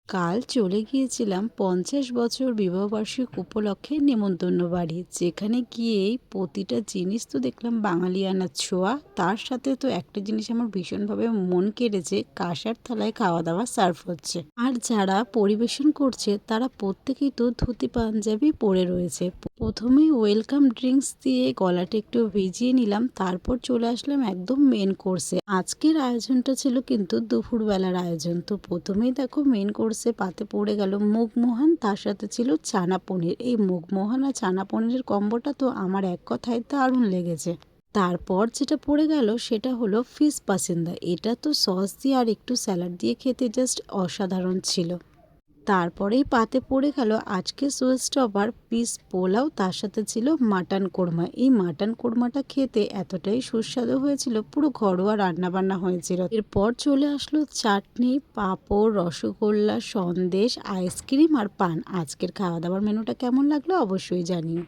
কাল চলে গিয়েছিলাম 50 বছর বিবাহবার্ষিক উপলক্ষে নেমন্তন্ন বাড়ি, যেখানে গিয়েই প্রতিটা জিনিস তো দেখলাম বাঙালিয়ানার ছোঁয়া। তার সাথে তো একটা জিনিস আমার ভীষণভাবে মন কেড়েছে, কাঁসার থালায় খাওয়া দাওয়া সার্ভ হচ্ছে, আর যারা পরিবেশন করছে তারা প্রত্যেকেই তো ধুতি পাঞ্জাবি পরে রয়েছে। প্রথমেই ওয়েলকাম ড্রিঙ্কস দিয়ে গলাটা একটু ভিজিয়ে নিলাম, তারপর চলে আসলাম একদম মেন কোর্সে। আজকের আয়োজনটা ছিল কিন্তু দুপুরবেলার আয়োজন। তো প্রথমেই দেখো মেন কোর্সে পাতে পড়ে গেল মুগমোহন, তার সাথে ছিল চানা পনির। এই মুগমোহন আর চানা পনিরের কম্বোটা তো আমার এক কথায় দারুণ লেগেছে। তারপর যেটা পড়ে গেল সেটা হলো ফিশ পাসিন্দা। এটা তো সস দিয়ে আর একটু স্যালাড দিয়ে খেতে জাস্ট অসাধারণ ছিল। তারপরেই পাতে পড়ে গেল আজকে শোস্টপার পিস পোলাও, তার সাথে ছিল মাটন কোরমা। এই মাটন কোরমাটা খেতে এতটাই সুস্বাদু হয়েছিল, পুরো ঘরোয়া রান্না বান্না হয়েছিল। এরপর চলে আসলো চাটনি, পাঁপড়, রসগোল্লা, সন্দেশ, আইসক্রিম আর পান। আজকের খাওয়া দাওয়ার মেনুটা কেমন লাগলো অবশ্যই জানিও।